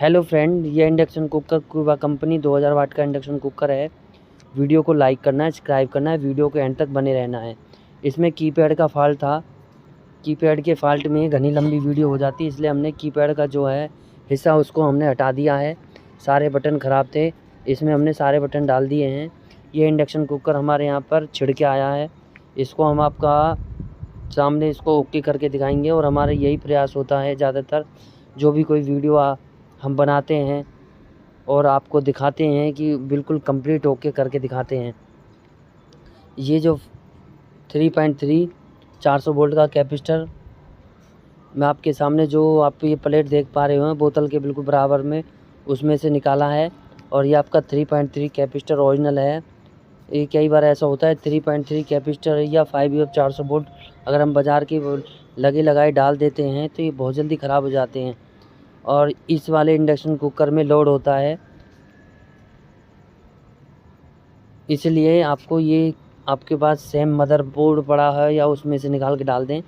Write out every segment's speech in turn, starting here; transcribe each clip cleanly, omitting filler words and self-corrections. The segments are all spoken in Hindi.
हेलो फ्रेंड, ये इंडक्शन कुकर क्यूबा कंपनी 2000 वाट का इंडक्शन कुकर है। वीडियो को लाइक करना है, सब्सक्राइब करना है, वीडियो के एंड तक बने रहना है। इसमें कीपैड का फॉल्ट था। कीपैड के फॉल्ट में घनी लंबी वीडियो हो जाती है, इसलिए हमने कीपैड का जो है हिस्सा उसको हमने हटा दिया है। सारे बटन ख़राब थे, इसमें हमने सारे बटन डाल दिए हैं। ये इंडक्शन कुकर हमारे यहाँ पर छिड़ के आया है। इसको हम आपका सामने इसको ओके करके दिखाएंगे। और हमारा यही प्रयास होता है ज़्यादातर, जो भी कोई वीडियो हम बनाते हैं और आपको दिखाते हैं कि बिल्कुल कंप्लीट ओके करके दिखाते हैं। ये जो 3.3 400 वोल्ट का कैपेसिटर मैं आपके सामने जो आप ये प्लेट देख पा रहे हो बोतल के बिल्कुल बराबर में, उसमें से निकाला है। और ये आपका 3.3 कैपेसिटर ओरिजिनल है। ये कई बार ऐसा होता है 3.3 कैपेसिटर या 5 400 वोल्ट अगर हम बाज़ार की लगे लगाए डाल देते हैं तो ये बहुत जल्दी ख़राब हो जाते हैं। और इस वाले इंडक्शन कुकर में लोड होता है, इसलिए आपको ये आपके पास सेम मदरबोर्ड पड़ा है या उसमें से निकाल के डाल दें।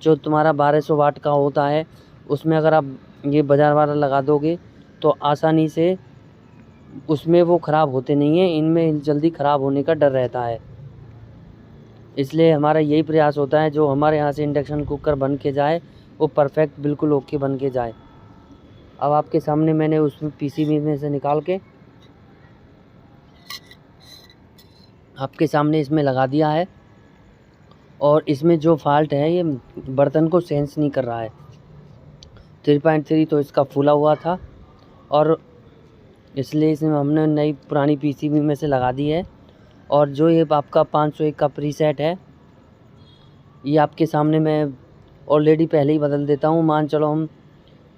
जो तुम्हारा 1200 वाट का होता है उसमें अगर आप ये बाज़ार वाला लगा दोगे तो आसानी से उसमें वो ख़राब होते नहीं हैं, इनमें जल्दी ख़राब होने का डर रहता है। इसलिए हमारा यही प्रयास होता है जो हमारे यहाँ से इंडक्शन कुकर बन के जाए वो परफेक्ट बिल्कुल ओके बन के जाए। अब आपके सामने मैंने उसमें पीसीबी में से निकाल के आपके सामने इसमें लगा दिया है। और इसमें जो फॉल्ट है ये बर्तन को सेंस नहीं कर रहा है। 3.3 तो इसका फूला हुआ था और इसलिए इसमें हमने नई पुरानी पीसीबी में से लगा दी है। और जो ये आपका 501 का प्रीसेट है ये आपके सामने मैं ऑलरेडी पहले ही बदल देता हूँ। मान चलो हम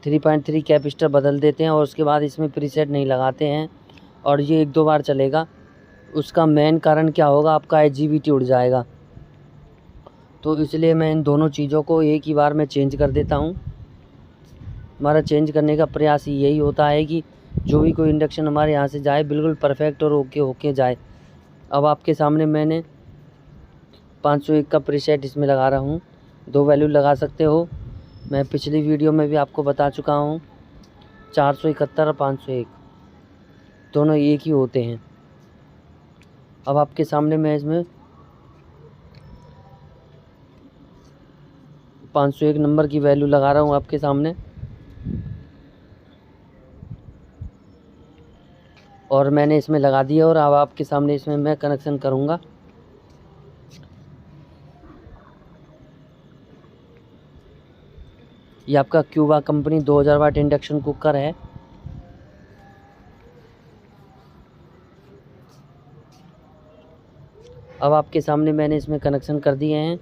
3.3 कैपेसिटर बदल देते हैं और उसके बाद इसमें प्रीसेट नहीं लगाते हैं और ये 1-2 बार चलेगा। उसका मेन कारण क्या होगा, आपका IGBT उड़ जाएगा। तो इसलिए मैं इन दोनों चीज़ों को एक ही बार में चेंज कर देता हूँ। हमारा चेंज करने का प्रयास यही होता है कि जो भी कोई इंडक्शन हमारे यहाँ से जाए बिल्कुल परफेक्ट और ओके होके जाए। अब आपके सामने मैंने 501 का प्रीसेट इसमें लगा रहा हूँ। 2 वैल्यू लगा सकते हो, मैं पिछली वीडियो में भी आपको बता चुका हूँ। 471 और 501 दोनों एक ही होते हैं। अब आपके सामने मैं इसमें 501 नंबर की वैल्यू लगा रहा हूँ आपके सामने। और मैंने इसमें लगा दिया और अब आपके सामने इसमें मैं कनेक्शन करूँगा। ये आपका क्यूबा कंपनी 2000 वाट इंडक्शन कुकर है। अब आपके सामने मैंने इसमें कनेक्शन कर दिए हैं।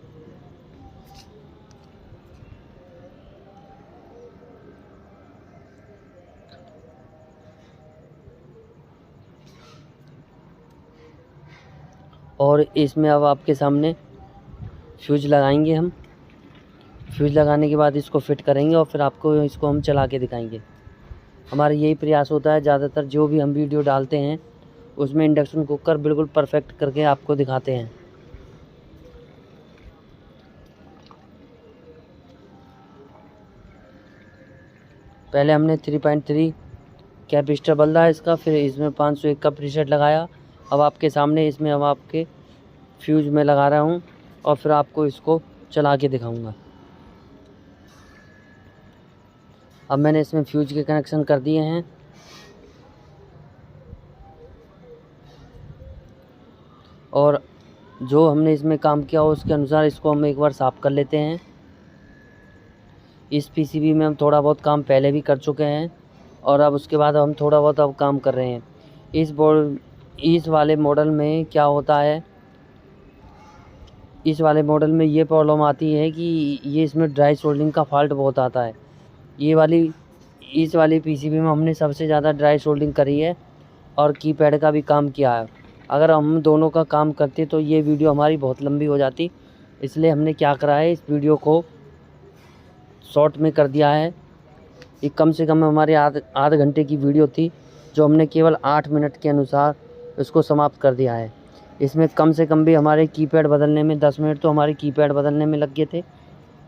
और इसमें अब आपके सामने फ्यूज लगाएंगे हम। फ्यूज लगाने के बाद इसको फिट करेंगे और फिर आपको इसको हम चला के दिखाएंगे। हमारा यही प्रयास होता है ज़्यादातर, जो भी हम वीडियो डालते हैं उसमें इंडक्शन कुकर बिल्कुल परफेक्ट करके आपको दिखाते हैं। पहले हमने 3.3 कैपेसिटर बदला है इसका, फिर इसमें 501 का प्रीसेट लगाया। अब आपके सामने इसमें अब आपके फ्यूज में लगा रहा हूँ और फिर आपको इसको चला के दिखाऊंगा। अब मैंने इसमें फ्यूज के कनेक्शन कर दिए हैं। और जो हमने इसमें काम किया उसके अनुसार इसको हम एक बार साफ़ कर लेते हैं। इस पीसीबी में हम थोड़ा बहुत काम पहले भी कर चुके हैं और अब उसके बाद हम थोड़ा बहुत अब काम कर रहे हैं। इस वाले मॉडल में क्या होता है, इस वाले मॉडल में ये प्रॉब्लम आती है कि ये इसमें ड्राई सोल्डरिंग का फॉल्ट बहुत आता है। इस वाली पीसीबी में हमने सबसे ज़्यादा ड्राई सोल्डरिंग करी है और कीपैड का भी काम किया है। अगर हम दोनों का काम करते तो ये वीडियो हमारी बहुत लंबी हो जाती, इसलिए हमने क्या करा है, इस वीडियो को शॉर्ट में कर दिया है। ये कम से कम हमारे आधे घंटे की वीडियो थी जो हमने केवल 8 मिनट के अनुसार इसको समाप्त कर दिया है। इसमें कम से कम भी हमारे कीपैड बदलने में 10 मिनट तो हमारे कीपैड बदलने में लग गए थे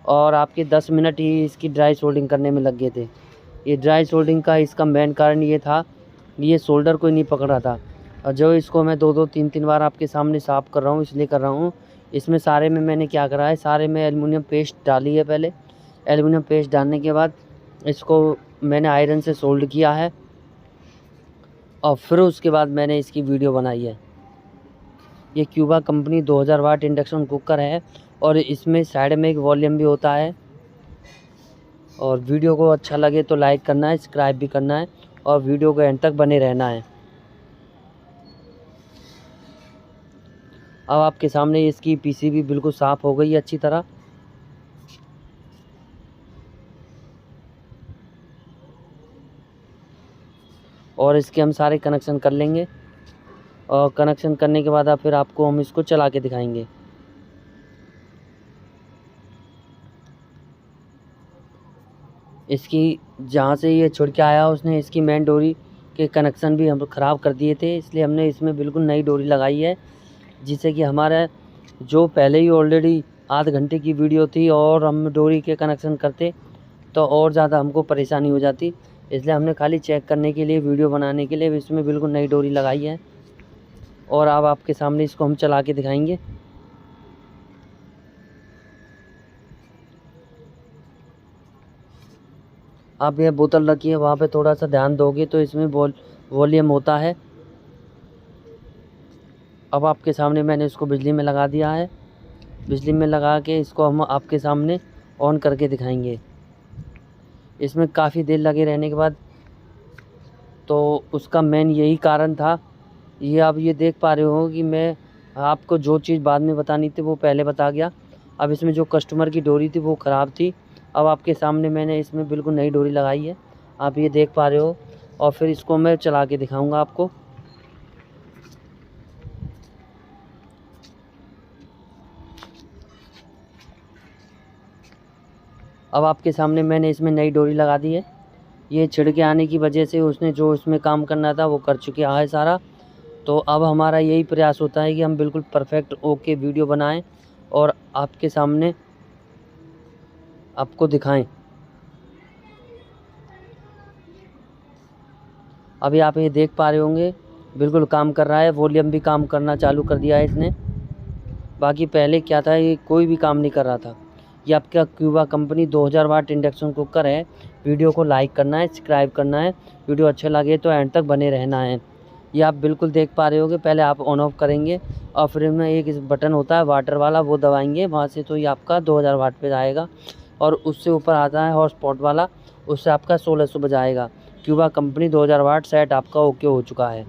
और आपके 10 मिनट ही इसकी ड्राई सोल्डरिंग करने में लग गए थे। ये ड्राई सोल्डरिंग का इसका मेन कारण ये था, ये सोल्डर को नहीं पकड़ रहा था। और जो इसको मैं 2-2 3-3 बार आपके सामने साफ़ कर रहा हूँ, इसलिए कर रहा हूँ, इसमें सारे में मैंने क्या करा है, सारे में एल्युमिनियम पेस्ट डाली है। पहले एल्युमिनियम पेस्ट डालने के बाद इसको मैंने आयरन से सोल्ड किया है और फिर उसके बाद मैंने इसकी वीडियो बनाई है। ये क्यूबा कंपनी 2000 वाट इंडक्शन कुकर है और इसमें साइड में एक वॉल्यूम भी होता है। और वीडियो को अच्छा लगे तो लाइक करना है, सब्सक्राइब भी करना है और वीडियो को एंड तक बने रहना है। अब आपके सामने इसकी पीसीबी बिल्कुल साफ़ हो गई है अच्छी तरह। और इसके हम सारे कनेक्शन कर लेंगे और कनेक्शन करने के बाद फिर आपको हम इसको चला के दिखाएंगे। इसकी जहाँ से ये छुड़ के आया उसने इसकी मेन डोरी के कनेक्शन भी हम ख़राब कर दिए थे, इसलिए हमने इसमें बिल्कुल नई डोरी लगाई है, जिससे कि हमारा जो पहले ही ऑलरेडी आध घंटे की वीडियो थी और हम डोरी के कनेक्शन करते तो और ज़्यादा हमको परेशानी हो जाती। इसलिए हमने खाली चेक करने के लिए, वीडियो बनाने के लिए इसमें बिल्कुल नई डोरी लगाई है। और अब आपके सामने इसको हम चला के दिखाएंगे। आप ये बोतल रखी है, वहाँ पे थोड़ा सा ध्यान दोगे तो इसमें वॉल्यूम होता है। अब आपके सामने मैंने इसको बिजली में लगा दिया है। बिजली में लगा के इसको हम आपके सामने ऑन करके दिखाएंगे। इसमें काफ़ी देर लगे रहने के बाद तो उसका मेन यही कारण था। ये आप ये देख पा रहे हो कि मैं आपको जो चीज़ बाद में बतानी थी वो पहले बता गया। अब इसमें जो कस्टमर की डोरी थी वो ख़राब थी। अब आपके सामने मैंने इसमें बिल्कुल नई डोरी लगाई है, आप ये देख पा रहे हो। और फिर इसको मैं चला के दिखाऊंगा आपको। अब आपके सामने मैंने इसमें नई डोरी लगा दी है। ये छिड़के आने की वजह से उसने जो इसमें काम करना था वो कर चुके है सारा। तो अब हमारा यही प्रयास होता है कि हम बिल्कुल परफेक्ट ओके वीडियो बनाएं और आपके सामने आपको दिखाएं। अभी आप ये देख पा रहे होंगे बिल्कुल काम कर रहा है, वॉल्यूम भी काम करना चालू कर दिया है इसने। बाकी पहले क्या था, ये कोई भी काम नहीं कर रहा था। ये आपका क्यूबा कंपनी 2000 वाट इंडक्शन कुकर है। वीडियो को लाइक करना है, सब्सक्राइब करना है, वीडियो अच्छे लगे तो एंड तक बने रहना है। ये आप बिल्कुल देख पा रहे होगे, पहले आप ऑन ऑफ करेंगे और फिर में एक बटन होता है वाटर वाला, वो दबाएंगे, वहाँ से तो ये आपका 2000 वाट पे जाएगा। और उससे ऊपर आता है हॉटस्पॉट वाला, उससे आपका 1600 बजाएगा। क्यूबा कंपनी 2000 वाट सेट आपका ओके हो चुका है।